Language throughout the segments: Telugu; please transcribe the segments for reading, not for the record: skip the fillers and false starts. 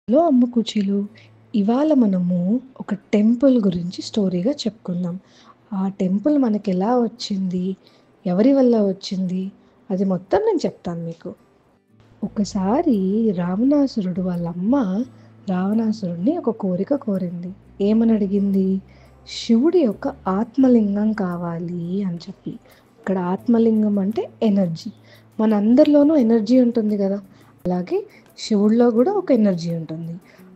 హలో అమ్మ కుచీలు. ఇవాళ మనము ఒక టెంపుల్ గురించి స్టోరీగా చెప్పుకుందాం. ఆ టెంపుల్ మనకెలా వచ్చింది? ఎవరి వల్ల వచ్చింది? అది మొత్తం నేను చెప్తాను మీకు. ఒకసారి రావణాసురుడు వాళ్ళ అమ్మ రావణాసురుడిని ఒక కోరిక కోరింది. ఏమని అడిగింది? శివుడి యొక్క ఆత్మలింగం కావాలి అని చెప్పి. ఇక్కడ ఆత్మలింగం అంటే ఎనర్జీ. మనందరిలోనూ ఎనర్జీ ఉంటుంది కదా! అలాగే శివుడిలో కూడా ఒక ఎనర్జీ ఉంటుంది.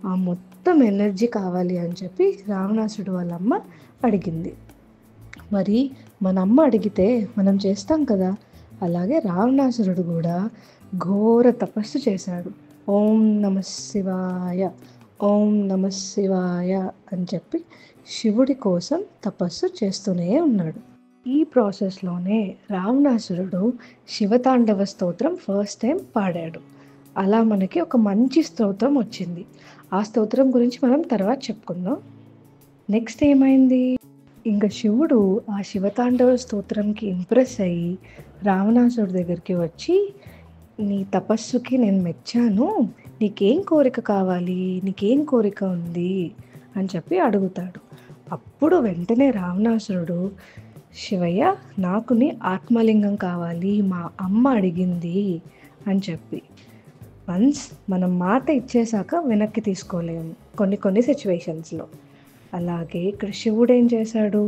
ఆ మొత్తం ఎనర్జీ కావాలి అని చెప్పి రావణాసురుడు వాళ్ళ అమ్మ అడిగింది. మరి మన అమ్మ అడిగితే మనం చేస్తాం కదా! అలాగే రావణాసురుడు కూడా ఘోర తపస్సు చేశాడు. ఓం నమ శివాయ, ఓం నమ శివాయ అని చెప్పి శివుడి కోసం తపస్సు చేస్తూనే ఉన్నాడు. ఈ ప్రాసెస్లోనే రావణాసురుడు శివతాండవ స్తోత్రం ఫస్ట్ టైం పాడాడు. అలా మనకి ఒక మంచి స్తోత్రం వచ్చింది. ఆ స్తోత్రం గురించి మనం తర్వాత చెప్పుకుందాం. నెక్స్ట్ ఏమైంది? ఇంకా శివుడు ఆ శివతాండవ స్తోత్రంకి ఇంప్రెస్ అయ్యి రావణాసురుడి దగ్గరికి వచ్చి, నీ తపస్సుకి నేను మెచ్చాను, నీకేం కోరిక కావాలి, నీకేం కోరిక ఉంది అని చెప్పి అడుగుతాడు. అప్పుడు వెంటనే రావణాసురుడు, శివయ్య నాకు నీ ఆత్మలింగం కావాలి, మా అమ్మ అడిగింది అని చెప్పి. వన్స్ మనం మాట ఇచ్చేశాక వెనక్కి తీసుకోలేము కొన్ని సిచ్యువేషన్స్లో. అలాగే ఇక్కడ శివుడు ఏం చేశాడు?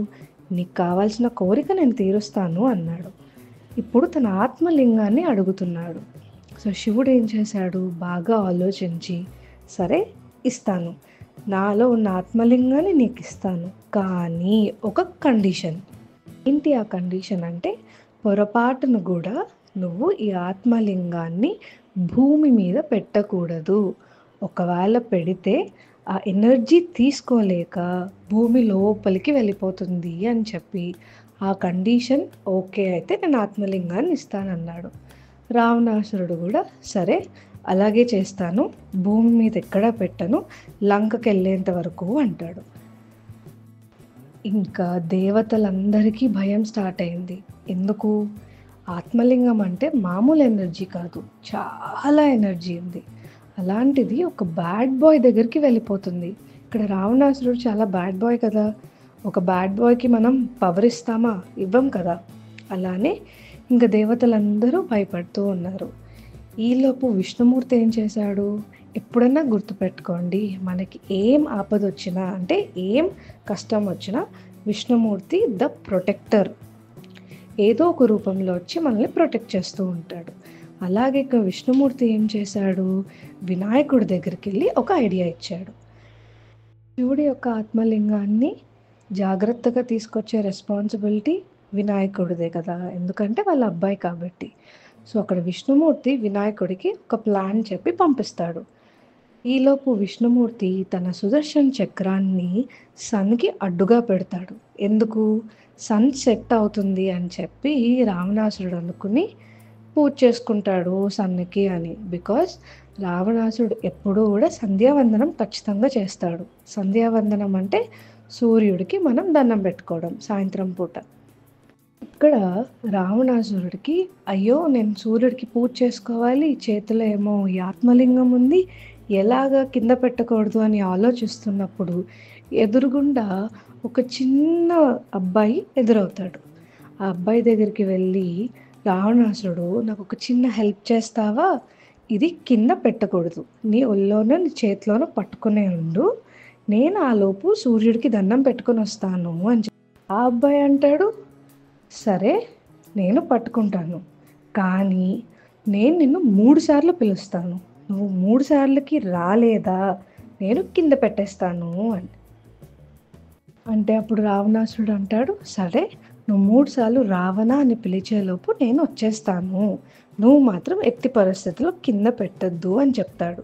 నీకు కావాల్సిన కోరిక నేను తీరుస్తాను అన్నాడు. ఇప్పుడు తన ఆత్మలింగాన్ని అడుగుతున్నాడు. సో శివుడు ఏం చేశాడు? బాగా ఆలోచించి, సరే ఇస్తాను, నాలో ఉన్న ఆత్మలింగాన్ని నీకు ఇస్తాను, కానీ ఒక కండిషన్. ఏంటి ఆ కండిషన్ అంటే, పొరపాటును కూడా నువ్వు ఈ ఆత్మలింగాన్ని భూమి మీద పెట్టకూడదు. ఒకవేళ పెడితే ఆ ఎనర్జీ తీసుకోలేక భూమి లోపలికి వెళ్ళిపోతుంది అని చెప్పి, ఆ కండిషన్ ఓకే అయితే నేను ఆత్మలింగాన్ని ఇస్తానన్నాడు. రావణాసురుడు కూడా సరే అలాగే చేస్తాను, భూమి మీద ఎక్కడా పెట్టను, లంకకి వెళ్ళేంత వరకు అంటాడు. ఇంకా దేవతలందరికీ భయం స్టార్ట్ అయింది. ఎందుకు? ఆత్మలింగం అంటే మామూలు ఎనర్జీ కాదు, చాలా ఎనర్జీ ఉంది. అలాంటిది ఒక బ్యాడ్ బాయ్ దగ్గరికి వెళ్ళిపోతుంది. ఇక్కడ రావణాసురుడు చాలా బ్యాడ్ బాయ్ కదా, ఒక బ్యాడ్ బాయ్కి మనం పవర్ ఇస్తామా? ఇవ్వం కదా. అలానే ఇంకా దేవతలందరూ భయపడుతూ ఉన్నారు. ఈలోపు విష్ణుమూర్తి ఏం చేశాడు? ఎప్పుడన్నా గుర్తుపెట్టుకోండి, మనకి ఏం ఆపద వచ్చినా అంటే ఏం కష్టం వచ్చినా విష్ణుమూర్తి ద ప్రొటెక్టర్, ఏదో ఒక రూపంలో వచ్చి మనల్ని ప్రొటెక్ట్ చేస్తూ ఉంటాడు. అలాగే ఇక విష్ణుమూర్తి ఏం చేశాడు? వినాయకుడి దగ్గరికి వెళ్ళి ఒక ఐడియా ఇచ్చాడు. శివుడి యొక్క ఆత్మలింగాన్ని జాగ్రత్తగా తీసుకొచ్చే రెస్పాన్సిబిలిటీ వినాయకుడిదే కదా, ఎందుకంటే వాళ్ళ అబ్బాయి కాబట్టి. సో అక్కడ విష్ణుమూర్తి వినాయకుడికి ఒక ప్లాన్ చెప్పి పంపిస్తాడు. ఈలోపు విష్ణుమూర్తి తన సుదర్శన చక్రాన్ని సన్కి అడ్డుగా పెడతాడు. ఎందుకు? సన్ సెట్ అవుతుంది అని చెప్పి రావణాసురుడు అనుకుని పూజ చేసుకుంటాడు సన్నుకి అని. బికాస్ రావణాసురుడు ఎప్పుడూ కూడా సంధ్యావందనం ఖచ్చితంగా చేస్తాడు. సంధ్యావందనం అంటే సూర్యుడికి మనం దండం పెట్టుకోవడం సాయంత్రం పూట. ఇక్కడ రావణాసురుడికి, అయ్యో నేను సూర్యుడికి పూజ చేసుకోవాలి, చేతిలో ఏమో ఈ ఆత్మలింగం ఉంది, ఎలాగా కింద పెట్టకూడదు అని ఆలోచిస్తున్నప్పుడు ఎదురుగుండా ఒక చిన్న అబ్బాయి ఎదురవుతాడు. ఆ అబ్బాయి దగ్గరికి వెళ్ళి, రావణాసురుడు నాకు ఒక చిన్న హెల్ప్ చేస్తావా? ఇది కింద పెట్టకూడదు, నీ ఒళ్ళోనో నీ చేతిలోనో పట్టుకునే ఉండు, నేను ఆలోపు సూర్యుడికి దండం పెట్టుకొని వస్తాను అని చెప్పి. ఆ అబ్బాయి అంటాడు, సరే నేను పట్టుకుంటాను, కానీ నేను నిన్ను 3 సార్లు పిలుస్తాను, నువ్వు 3 సార్లకి రాలేదా నేను కింద పెట్టేస్తాను అని. అంటే అప్పుడు రావణాసురుడు అంటాడు, సరే నువ్వు 3 సార్లు రావణా అని పిలిచేలోపు నేను వచ్చేస్తాను, నువ్వు మాత్రం ఎట్టి పరిస్థితుల్లో కింద పెట్టద్దు అని చెప్తాడు.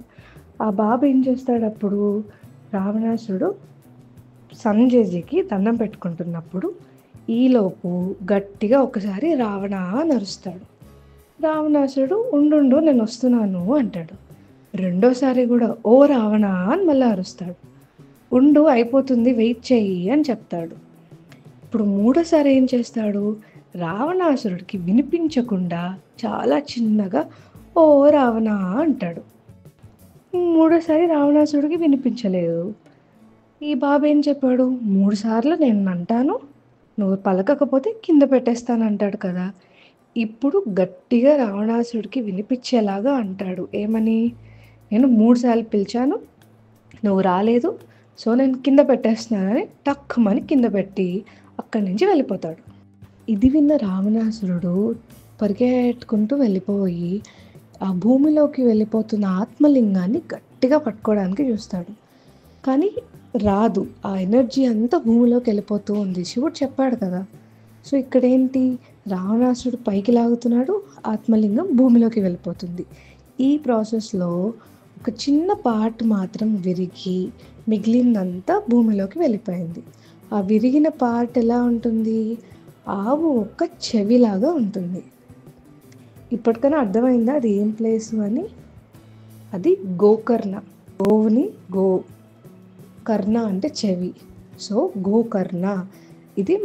ఆ బాబు ఏం చేస్తాడు? అప్పుడు రావణాసురుడు సంజయ్కి దండం పెట్టుకుంటున్నప్పుడు ఈలోపు గట్టిగా ఒకసారి రావణ అని అరుస్తాడు. రావణాసురుడు ఉండు నేను వస్తున్నాను అంటాడు. రెండోసారి కూడా ఓ రావణ అని మళ్ళీ అరుస్తాడు. ఉండు అయిపోతుంది వెయిట్ చెయ్యి అని చెప్తాడు. ఇప్పుడు మూడోసారి ఏం చేస్తాడు? రావణాసురుడికి వినిపించకుండా చాలా చిన్నగా ఓ రావణ అంటాడు. మూడోసారి రావణాసుడికి వినిపించలేదు. ఈ బాబు ఏం చెప్పాడు, 3 సార్లు నేను అంటాను, నువ్వు పలకకపోతే కింద పెట్టేస్తానంటాడు కదా. ఇప్పుడు గట్టిగా రావణాసుడికి వినిపించేలాగా అంటాడు. ఏమని, నేను 3 సార్లు పిలిచాను, నువ్వు రాలేదు, సో నేను కింద పెట్టేస్తున్నానని టక్కుమని కింద పెట్టి అక్కడి నుంచి వెళ్ళిపోతాడు. ఇది విన్న రావణాసురుడు పరిగెట్టుకుంటూ వెళ్ళిపోయి ఆ భూమిలోకి వెళ్ళిపోతున్న ఆత్మలింగాన్ని గట్టిగా పట్టుకోవడానికి చూస్తాడు. కానీ రాదు, ఆ ఎనర్జీ అంతా భూమిలోకి వెళ్ళిపోతూ ఉంది. శివుడు చెప్పాడు కదా. సో ఇక్కడేంటి, రావణాసురుడు పైకి లాగుతున్నాడు, ఆత్మలింగం భూమిలోకి వెళ్ళిపోతుంది. ఈ ప్రాసెస్లో ఒక చిన్న పార్ట్ మాత్రం విరిగి మిగిలిందంతా భూమిలోకి వెళ్ళిపోయింది. ఆ విరిగిన పార్ట్ ఎలా ఉంటుంది, ఆవు ఒక్క చెవిలాగా ఉంటుంది. ఇప్పటికైనా అర్థమైందా అది ఏం ప్లేసు అని? అది గోకర్ణ. గోవుని గో, కర్ణ అంటే చెవి, సో గోకర్ణ. ఇది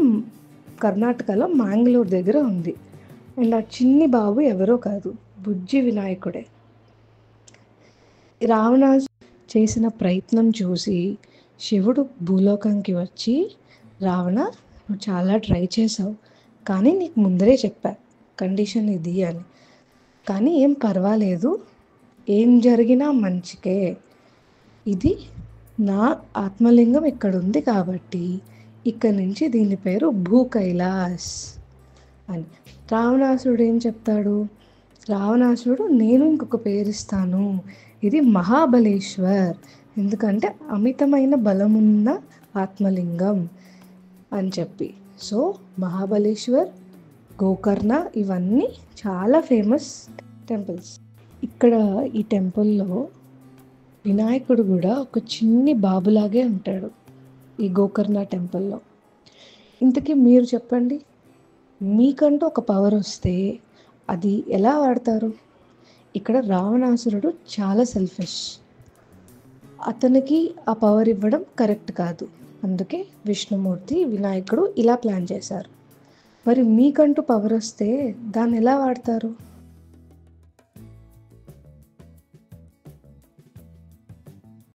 కర్ణాటకలో మ్యాంగ్లూర్ దగ్గర ఉంది. అండ్ ఆ చిన్ని బాబు ఎవరో కాదు, బుజ్జి వినాయకుడే. రావణాసు చేసిన ప్రయత్నం చూసి శివుడు భూలోకంకి వచ్చి, రావణ నువ్వు చాలా ట్రై చేసావు, కానీ నీకు ముందరే చెప్పా కండిషన్ ఇది అని. కానీ ఏం పర్వాలేదు, ఏం జరిగినా మంచికే, ఇది నా ఆత్మలింగం ఇక్కడ ఉంది కాబట్టి ఇక్కడ నుంచి దీని పేరు భూ కైలాస్ అని. రావణాసురుడు ఏం చెప్తాడు, రావణాసురుడు నేను ఇంకొక పేరు ఇస్తాను, ఇది మహాబలేశ్వర్, ఎందుకంటే అమితమైన బలమున్న ఆత్మలింగం అని చెప్పి. సో మహాబలేశ్వర్, గోకర్ణ ఇవన్నీ చాలా ఫేమస్ టెంపుల్స్. ఇక్కడ ఈ టెంపుల్లో వినాయకుడు కూడా ఒక చిన్ని బాబులాగే ఉంటాడు ఈ గోకర్ణ టెంపుల్లో. ఇంతకీ మీరు చెప్పండి, మీకంటూ ఒక పవర్ వస్తే అది ఎలా వాడతారు? ఇక్కడ రావణాసురుడు చాలా సెల్ఫిష్, అతనికి ఆ పవర్ ఇవ్వడం కరెక్ట్ కాదు. అందుకే విష్ణుమూర్తి, వినాయకుడు ఇలా ప్లాన్ చేశారు. మరి మీకంటూ పవర్ వస్తే దాన్ని ఎలా వాడతారు?